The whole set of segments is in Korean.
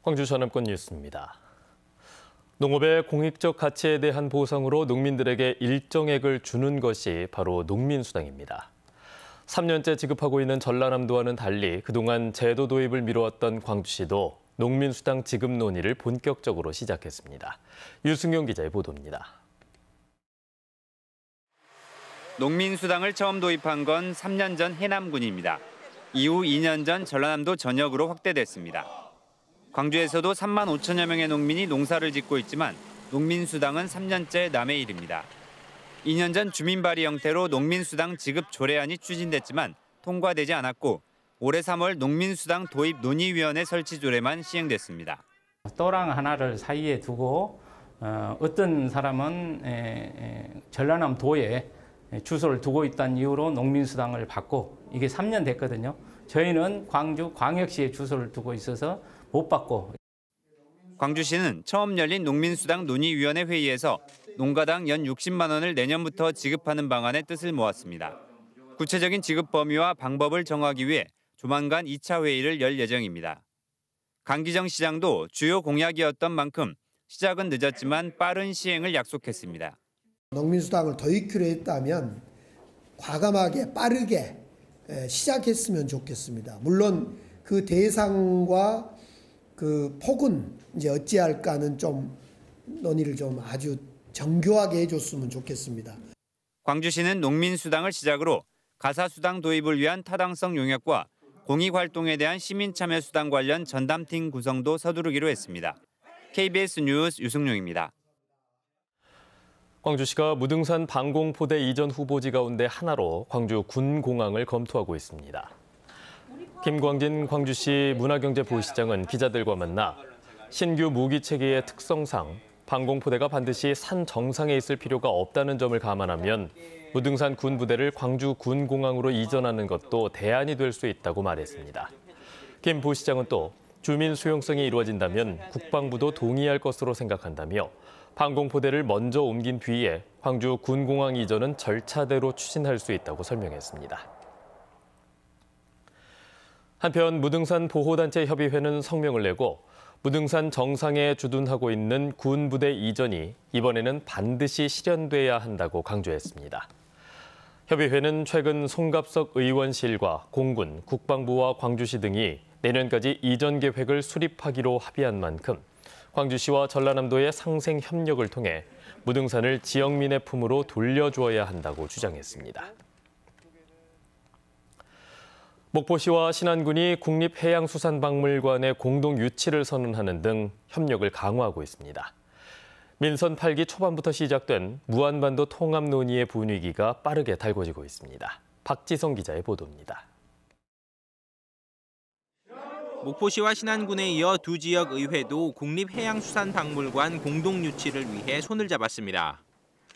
광주 전남권 뉴스입니다. 농업의 공익적 가치에 대한 보상으로 농민들에게 일정액을 주는 것이 바로 농민수당입니다. 3년째 지급하고 있는 전라남도와는 달리 그동안 제도 도입을 미뤄왔던 광주시도 농민수당 지급 논의를 본격적으로 시작했습니다. 유승용 기자의 보도입니다. 농민수당을 처음 도입한 건 3년 전 해남군입니다. 이후 2년 전 전라남도 전역으로 확대됐습니다. 광주에서도 3만 5천여 명의 농민이 농사를 짓고 있지만 농민수당은 3년째 남의 일입니다. 2년 전 주민 발의 형태로 농민수당 지급 조례안이 추진됐지만 통과되지 않았고 올해 3월 농민수당 도입 논의위원회 설치 조례만 시행됐습니다. 또랑 하나를 사이에 두고 어떤 사람은 전라남도에 주소를 두고 있다는 이유로 농민수당을 받고 이게 3년 됐거든요. 저희는 광주 광역시에 주소를 두고 있어서 못 받고. 광주시는 처음 열린 농민수당 논의위원회 회의에서 농가당 연 60만 원을 내년부터 지급하는 방안의 뜻을 모았습니다. 구체적인 지급 범위와 방법을 정하기 위해 조만간 2차 회의를 열 예정입니다. 강기정 시장도 주요 공약이었던 만큼 시작은 늦었지만 빠른 시행을 약속했습니다. 농민수당을 도입키로 했다면 과감하게 빠르게 시작했으면 좋겠습니다. 물론 그 대상과 그 폭은 이제 어찌할까는 좀 논의를 좀 아주 정교하게 해줬으면 좋겠습니다. 광주시는 농민수당을 시작으로 가사수당 도입을 위한 타당성 용역과 공익활동에 대한 시민참여수당 관련 전담팀 구성도 서두르기로 했습니다. KBS 뉴스 유승용입니다. 광주시가 무등산 방공포대 이전 후보지 가운데 하나로 광주 군공항을 검토하고 있습니다. 김광진 광주시 문화경제부시장은 기자들과 만나 신규 무기체계의 특성상 방공포대가 반드시 산 정상에 있을 필요가 없다는 점을 감안하면 무등산 군부대를 광주 군공항으로 이전하는 것도 대안이 될 수 있다고 말했습니다. 김 부시장은 또 주민 수용성이 이루어진다면 국방부도 동의할 것으로 생각한다며 방공포대를 먼저 옮긴 뒤에 광주 군공항 이전은 절차대로 추진할 수 있다고 설명했습니다. 한편 무등산 보호단체 협의회는 성명을 내고 무등산 정상에 주둔하고 있는 군부대 이전이 이번에는 반드시 실현돼야 한다고 강조했습니다. 협의회는 최근 송갑석 의원실과 공군, 국방부와 광주시 등이 내년까지 이전 계획을 수립하기로 합의한 만큼 광주시와 전라남도의 상생 협력을 통해 무등산을 지역민의 품으로 돌려주어야 한다고 주장했습니다. 목포시와 신안군이 국립해양수산박물관의 공동 유치를 선언하는 등 협력을 강화하고 있습니다. 민선 8기 초반부터 시작된 무안반도 통합 논의의 분위기가 빠르게 달궈지고 있습니다. 박지성 기자의 보도입니다. 목포시와 신안군에 이어 두 지역 의회도 국립해양수산박물관 공동 유치를 위해 손을 잡았습니다.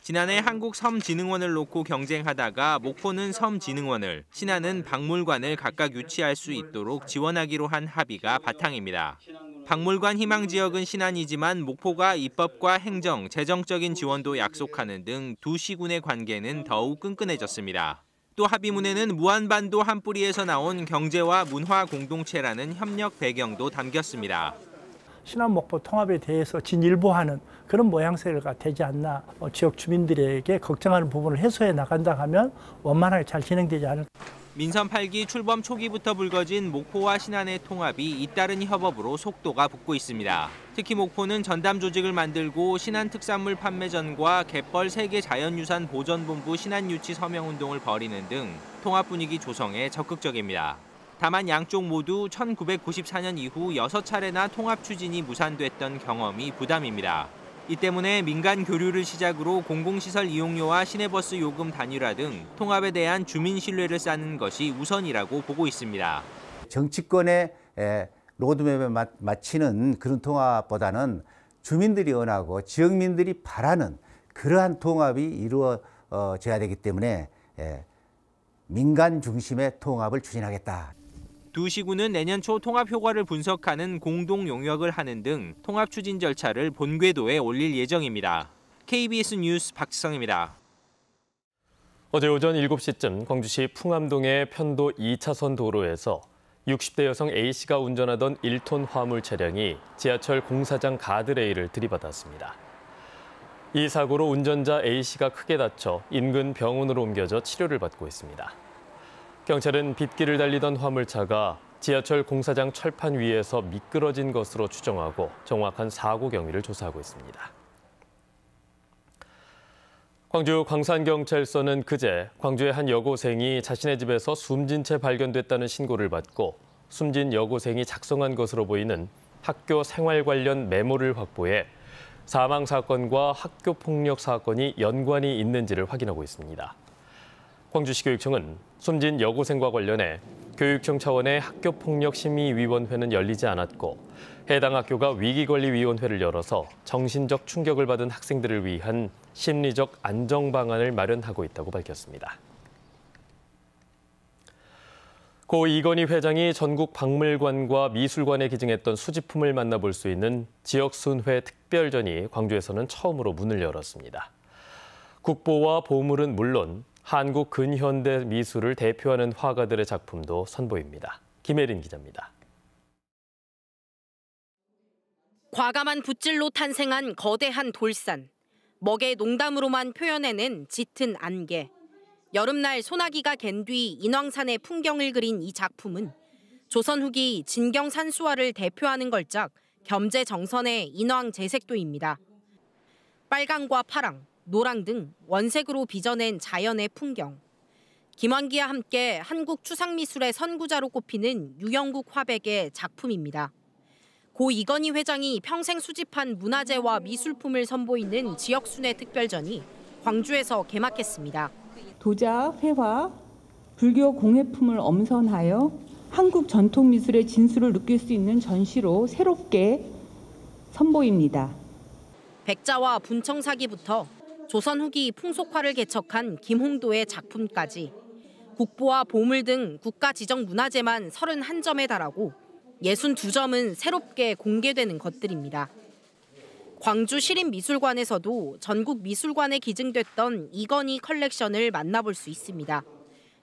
지난해 한국섬진흥원을 놓고 경쟁하다가 목포는 섬진흥원을, 신안은 박물관을 각각 유치할 수 있도록 지원하기로 한 합의가 바탕입니다. 박물관 희망 지역은 신안이지만 목포가 입법과 행정, 재정적인 지원도 약속하는 등 두 시군의 관계는 더욱 끈끈해졌습니다. 또 합의문에는 무안반도 한 뿌리에서 나온 경제와 문화 공동체라는 협력 배경도 담겼습니다. 신안 목포 통합에 대해서 진일보하는 그런 모양새가 되지 않나, 지역 주민들에게 걱정하는 부분을 해소해 나간다 하면 원만하게 잘 진행되지 않을까. 민선 8기 출범 초기부터 불거진 목포와 신안의 통합이 잇따른 협업으로 속도가 붙고 있습니다. 특히 목포는 전담 조직을 만들고 신안 특산물 판매전과 갯벌 세계 자연유산 보전본부 신안 유치 서명운동을 벌이는 등 통합 분위기 조성에 적극적입니다. 다만 양쪽 모두 1994년 이후 6차례나 통합 추진이 무산됐던 경험이 부담입니다. 이 때문에 민간 교류를 시작으로 공공시설 이용료와 시내버스 요금 단일화 등 통합에 대한 주민 신뢰를 쌓는 것이 우선이라고 보고 있습니다. 정치권의 로드맵에 맞추는 그런 통합보다는 주민들이 원하고 지역민들이 바라는 그러한 통합이 이루어져야 되기 때문에 민간 중심의 통합을 추진하겠다. 두 시군은 내년 초 통합 효과를 분석하는 공동 용역을 하는 등 통합 추진 절차를 본궤도에 올릴 예정입니다. KBS 뉴스 박지성입니다. 어제 오전 7시쯤 광주시 풍암동의 편도 2차선 도로에서 60대 여성 A씨가 운전하던 1톤 화물 차량이 지하철 공사장 가드레일을 들이받았습니다. 이 사고로 운전자 A씨가 크게 다쳐 인근 병원으로 옮겨져 치료를 받고 있습니다. 경찰은 빗길을 달리던 화물차가 지하철 공사장 철판 위에서 미끄러진 것으로 추정하고 정확한 사고 경위를 조사하고 있습니다. 광주 광산경찰서는 그제 광주의 한 여고생이 자신의 집에서 숨진 채 발견됐다는 신고를 받고 숨진 여고생이 작성한 것으로 보이는 학교 생활 관련 메모를 확보해 사망 사건과 학교 폭력 사건이 연관이 있는지를 확인하고 있습니다. 광주시 교육청은 숨진 여고생과 관련해 교육청 차원의 학교폭력심의위원회는 열리지 않았고 해당 학교가 위기관리위원회를 열어서 정신적 충격을 받은 학생들을 위한 심리적 안정 방안을 마련하고 있다고 밝혔습니다. 고 이건희 회장이 전국 박물관과 미술관에 기증했던 수집품을 만나볼 수 있는 지역순회 특별전이 광주에서는 처음으로 문을 열었습니다. 국보와 보물은 물론 한국 근현대 미술을 대표하는 화가들의 작품도 선보입니다. 김혜린 기자입니다. 과감한 붓질로 탄생한 거대한 돌산, 먹의 농담으로만 표현해낸 짙은 안개. 여름날 소나기가 갠 뒤 인왕산의 풍경을 그린 이 작품은 조선 후기 진경 산수화를 대표하는 걸작 겸재정선의 인왕 재색도입니다. 빨강과 파랑, 노랑 등 원색으로 빚어낸 자연의 풍경. 김환기와 함께 한국 추상미술의 선구자로 꼽히는 유영국 화백의 작품입니다. 고 이건희 회장이 평생 수집한 문화재와 미술품을 선보이는 지역순회 특별전이 광주에서 개막했습니다. 도자, 회화, 불교 공예품을 엄선하여 한국 전통미술의 진수를 느낄 수 있는 전시로 새롭게 선보입니다. 백자와 분청사기부터 조선 후기 풍속화를 개척한 김홍도의 작품까지 국보와 보물 등 국가 지정 문화재만 31점에 달하고 62점은 새롭게 공개되는 것들입니다. 광주 시립미술관에서도 전국 미술관에 기증됐던 이건희 컬렉션을 만나볼 수 있습니다.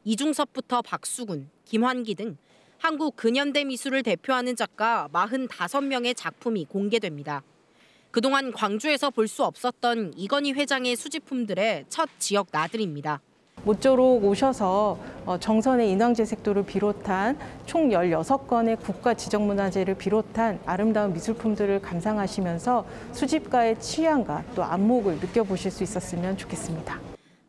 이중섭부터 박수군, 김환기 등 한국 근현대 미술을 대표하는 작가 45명의 작품이 공개됩니다. 그동안 광주에서 볼 수 없었던 이건희 회장의 수집품들의 첫 지역 나들입니다. 모쪼록 오셔서 정선의 인왕재색도를 비롯한 총 16건의 국가 지정문화재를 비롯한 아름다운 미술품들을 감상하시면서 수집가의 취향과 또 안목을 느껴보실 수 있었으면 좋겠습니다.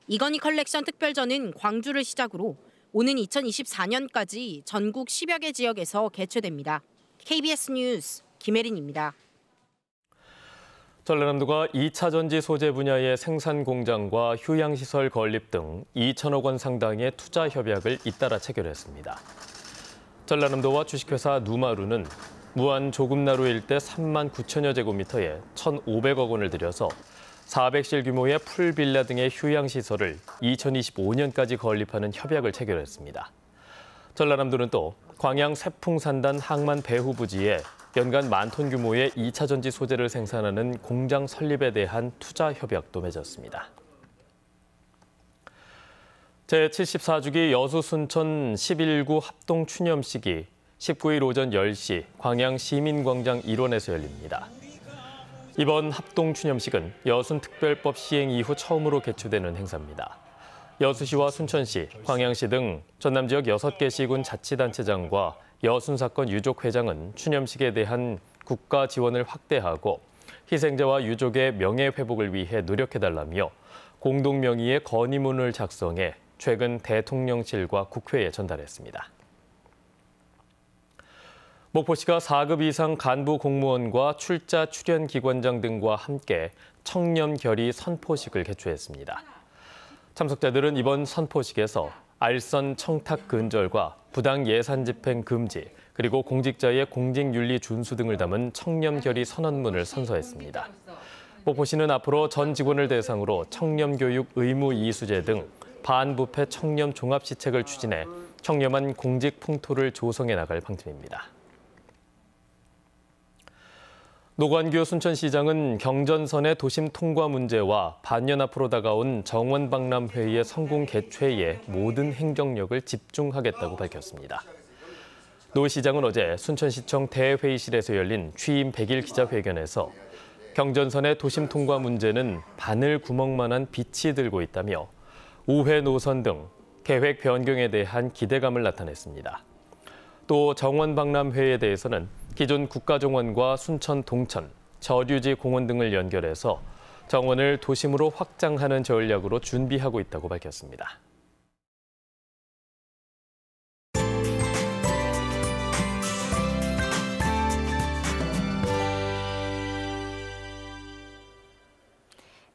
이건희 컬렉션 특별전은 광주를 시작으로 오는 2024년까지 전국 10여 개 지역에서 개최됩니다. KBS 뉴스 김혜린입니다. 전라남도가 2차 전지 소재 분야의 생산 공장과 휴양시설 건립 등 2천억 원 상당의 투자 협약을 잇따라 체결했습니다. 전라남도와 주식회사 누마루는 무안 조금나루 일대 3만 9천여 제곱미터에 1,500억 원을 들여서 400실 규모의 풀빌라 등의 휴양시설을 2025년까지 건립하는 협약을 체결했습니다. 전라남도는 또 광양 세풍산단 항만 배후 부지에 연간 10,000톤 규모의 2차 전지 소재를 생산하는 공장 설립에 대한 투자 협약도 맺었습니다. 제74주기 여수 순천 11구 합동 추념식이 19일 오전 10시 광양 시민광장 일원에서 열립니다. 이번 합동 추념식은 여순특별법 시행 이후 처음으로 개최되는 행사입니다. 여수시와 순천시, 광양시 등 전남 지역 6개 시군 자치단체장과 여순 사건 유족 회장은 추념식에 대한 국가 지원을 확대하고 희생자와 유족의 명예 회복을 위해 노력해달라며 공동 명의의 건의문을 작성해 최근 대통령실과 국회에 전달했습니다. 목포시가 4급 이상 간부 공무원과 출자 출연 기관장 등과 함께 청렴결의 선포식을 개최했습니다. 참석자들은 이번 선포식에서 알선 청탁 근절과 부당 예산 집행 금지, 그리고 공직자의 공직윤리 준수 등을 담은 청렴결의 선언문을 선서했습니다. 목포시는 앞으로 전 직원을 대상으로 청렴교육 의무 이수제 등 반부패 청렴 종합시책을 추진해 청렴한 공직 풍토를 조성해 나갈 방침입니다. 노관규 순천시장은 경전선의 도심 통과 문제와 반년 앞으로 다가온 정원박람회의의 성공 개최에 모든 행정력을 집중하겠다고 밝혔습니다. 노 시장은 어제 순천시청 대회의실에서 열린 취임 100일 기자회견에서 경전선의 도심 통과 문제는 바늘 구멍만한 빛이 들고 있다며 우회 노선 등 계획 변경에 대한 기대감을 나타냈습니다. 또 정원박람회에 대해서는 기존 국가정원과 순천 동천, 저류지 공원 등을 연결해서 정원을 도심으로 확장하는 전략으로 준비하고 있다고 밝혔습니다.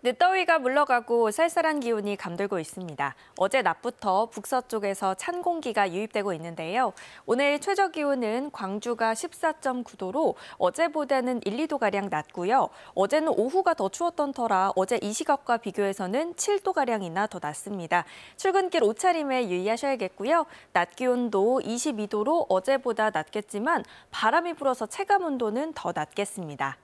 늦더위가 물러가고 쌀쌀한 기온이 감돌고 있습니다. 어제 낮부터 북서쪽에서 찬 공기가 유입되고 있는데요. 오늘 최저 기온은 광주가 14.9도로 어제보다는 1, 2도가량 낮고요. 어제는 오후가 더 추웠던 터라 어제 이 시각과 비교해서는 7도가량이나 더 낮습니다. 출근길 옷차림에 유의하셔야겠고요. 낮 기온도 22도로 어제보다 낮겠지만 바람이 불어서 체감 온도는 더 낮겠습니다.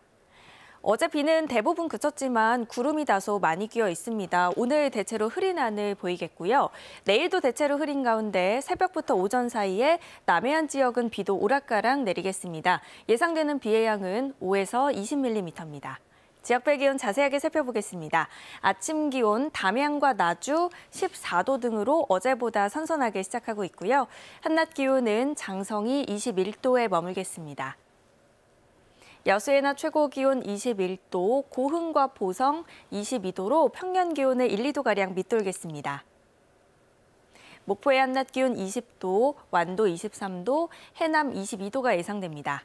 어제 비는 대부분 그쳤지만 구름이 다소 많이 끼어 있습니다. 오늘 대체로 흐린 하늘 보이겠고요. 내일도 대체로 흐린 가운데 새벽부터 오전 사이에 남해안 지역은 비도 오락가락 내리겠습니다. 예상되는 비의 양은 5에서 20mm입니다. 지역별 기온 자세하게 살펴보겠습니다. 아침 기온 담양과 나주 14도 등으로 어제보다 선선하게 시작하고 있고요. 한낮 기온은 장성이 21도에 머물겠습니다. 여수의 낮 최고 기온 21도, 고흥과 보성 22도로 평년 기온을 1, 2도가량 밑돌겠습니다. 목포의 한낮 기온 20도, 완도 23도, 해남 22도가 예상됩니다.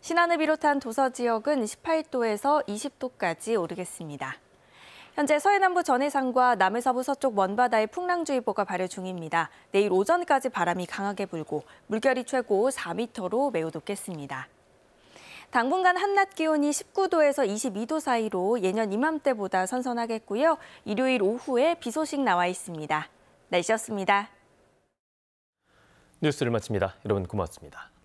신안을 비롯한 도서 지역은 18도에서 20도까지 오르겠습니다. 현재 서해남부 전해상과 남해서부 서쪽 먼바다에 풍랑주의보가 발효 중입니다. 내일 오전까지 바람이 강하게 불고 물결이 최고 4m로 매우 높겠습니다. 당분간 한낮 기온이 19도에서 22도 사이로 예년 이맘때보다 선선하겠고요. 일요일 오후에 비 소식 나와 있습니다. 날씨였습니다. 뉴스를 마칩니다. 여러분 고맙습니다.